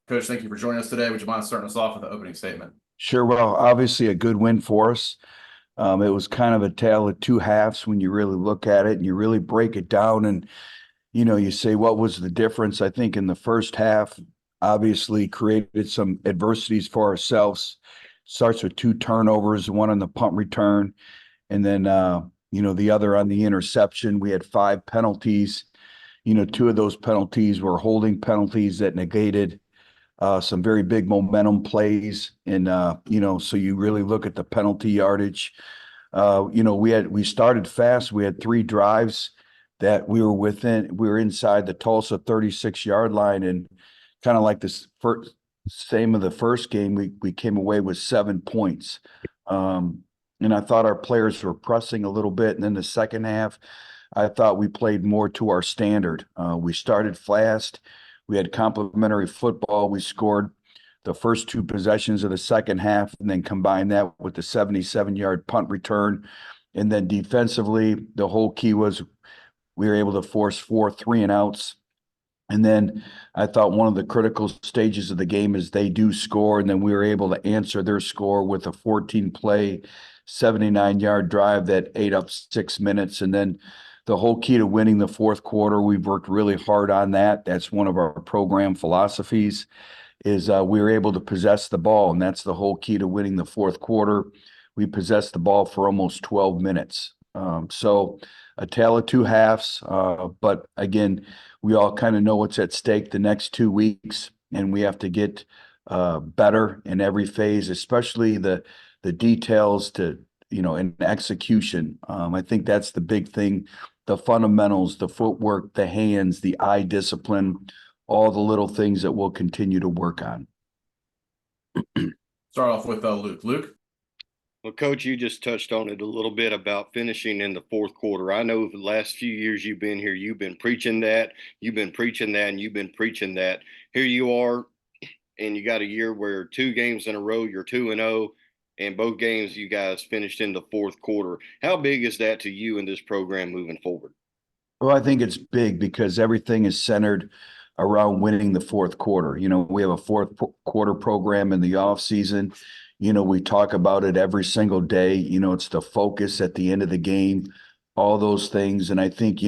Coach, thank you for joining us today. Would you mind starting us off with the opening statement? Sure. Well, obviously a good win for us. It was kind of a tale of two halves when you really look at it and you really break it down and you say what was the difference. I think in the first half, obviously created some adversities for ourselves. Starts with two turnovers, one on the punt return, and then the other on the interception. We had five penalties. Two of those penalties were holding penalties that negated some very big momentum plays. And, so you really look at the penalty yardage. We started fast. We had three drives that we were inside the Tulsa 36-yard line. And kind of like this first, same of the first game, we came away with 7 points. And I thought our players were pressing a little bit. And then the second half, I thought we played more to our standard. We started fast. We had complementary football. We scored the first two possessions of the second half and then combined that with the 77-yard punt return. And then defensively, the whole key was we were able to force 4 3-and-outs. And then I thought one of the critical stages of the game is they do score, and then we were able to answer their score with a 14-play, 79-yard drive that ate up 6 minutes. And then the whole key to winning the fourth quarter, we've worked really hard on that. That's one of our program philosophies is we were able to possess the ball, and that's the whole key to winning the fourth quarter. We possessed the ball for almost 12 minutes. So a tale of two halves, but again, we all kind of know what's at stake the next 2 weeks, and we have to get better in every phase, especially the details in execution. I think that's the big thing, the fundamentals, the footwork, the hands, the eye discipline, all the little things that we'll continue to work on. Start off with Luke. Luke? Well, Coach, you just touched on it a little bit about finishing in the fourth quarter. I know the last few years you've been here, you've been preaching that, you've been preaching that, and you've been preaching that. Here you are, and you got a year where 2 games in a row, you're 2-0, and both games you guys finished in the fourth quarter. How big is that to you in this program moving forward? Well, I think it's big because everything is centered around winning the fourth quarter. We have a fourth quarter program in the off season. We talk about it every single day. It's the focus at the end of the game, all those things. And I think,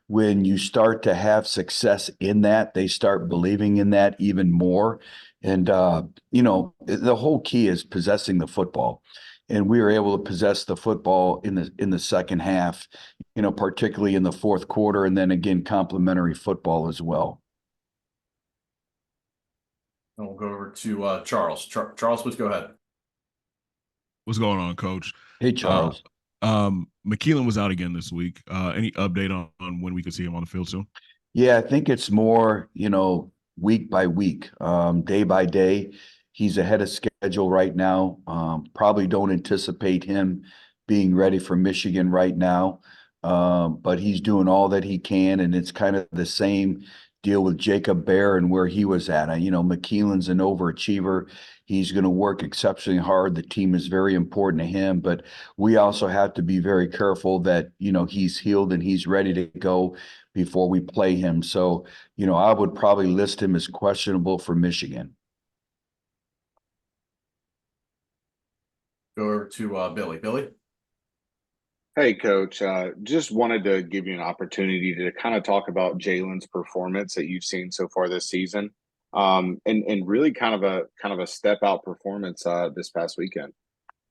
when you start to have success in that, they start believing in that even more. And, the whole key is possessing the football. And we were able to possess the football in the second half, particularly in the fourth quarter, and then again, complementary football as well. And we'll go over to Charles. Charles, please go ahead. What's going on, Coach? Hey, Charles. McKeelan was out again this week. Any update on when we could see him on the field soon? Yeah, I think it's more, week by week, day by day. He's ahead of schedule right now. Probably don't anticipate him being ready for Michigan right now, but he's doing all that he can, and it's kind of the same deal with Jacob Bear and where he was at. McKeelan's an overachiever. He's going to work exceptionally hard. The team is very important to him, but we also have to be very careful that, he's healed and he's ready to go before we play him. So, I would probably list him as questionable for Michigan. Go over to Billy. Billy? Hey, Coach. Just wanted to give you an opportunity to kind of talk about Jalen's performance that you've seen so far this season, and really kind of a step out performance this past weekend.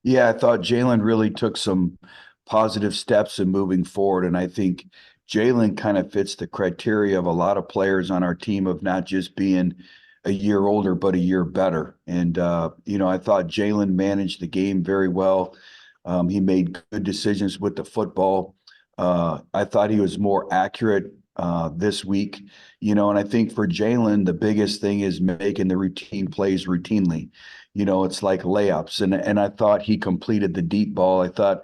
Yeah, I thought Jalen really took some positive steps in moving forward, and I think Jalen kind of fits the criteria of a lot of players on our team of not just being a year older, but a year better. And I thought Jalen managed the game very well. He made good decisions with the football. I thought he was more accurate this week, and I think for Jalen, the biggest thing is making the routine plays routinely. It's like layups. And I thought he completed the deep ball. I thought,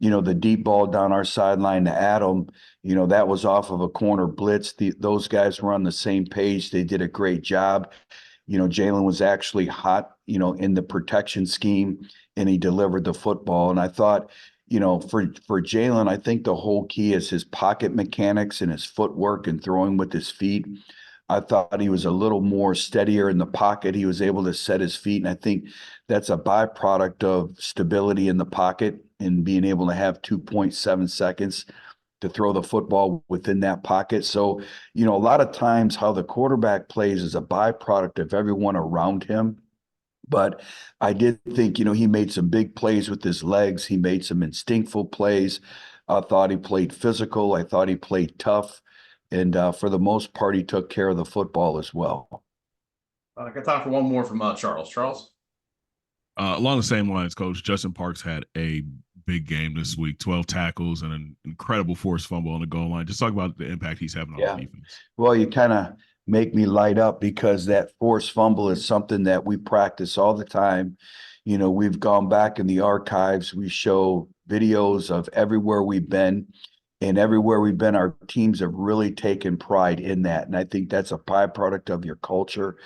the deep ball down our sideline to Adam, that was off of a corner blitz. Those guys were on the same page. They did a great job. Jalen was actually hot, in the protection scheme, and he delivered the football. And I thought, for Jalen, I think the whole key is his pocket mechanics and his footwork and throwing with his feet. I thought he was a little more steadier in the pocket. He was able to set his feet. And I think that's a byproduct of stability in the pocket and being able to have 2.7 seconds to throw the football within that pocket. So, a lot of times how the quarterback plays is a byproduct of everyone around him. But I did think, he made some big plays with his legs. He made some instinctful plays. I thought he played physical. I thought he played tough. And for the most part, he took care of the football as well. I got time for one more from Charles. Charles? Along the same lines, Coach, Justin Parks had a big game this week, 12 tackles and an incredible forced fumble on the goal line. Just talk about the impact he's having on the defense. Well, you kind of make me light up because that forced fumble is something that we practice all the time. We've gone back in the archives. We show videos of everywhere we've been. And everywhere we've been, our teams have really taken pride in that. And I think that's a byproduct of your culture.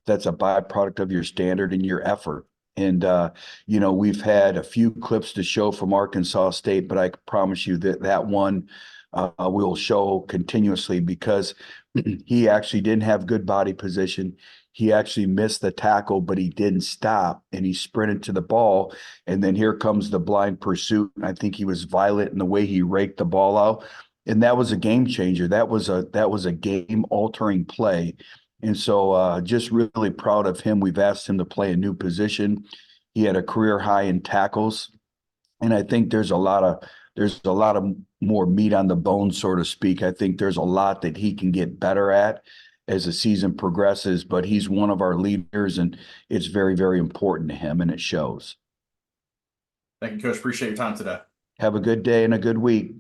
That's a byproduct of your standard and your effort. And, we've had a few clips to show from Arkansas State, but I promise you that one we'll show continuously because he actually didn't have good body position. He actually missed the tackle, but he didn't stop and he sprinted to the ball. And then here comes the blind pursuit. I think he was violent in the way he raked the ball out. And that was a game changer. That was a game altering play. And so just really proud of him. We've asked him to play a new position. He had a career high in tackles. And I think there's a lot of more meat on the bone, so to speak. I think there's a lot that he can get better at as the season progresses, but he's one of our leaders and it's very, very important to him and it shows. Thank you, Coach. Appreciate your time today. Have a good day and a good week.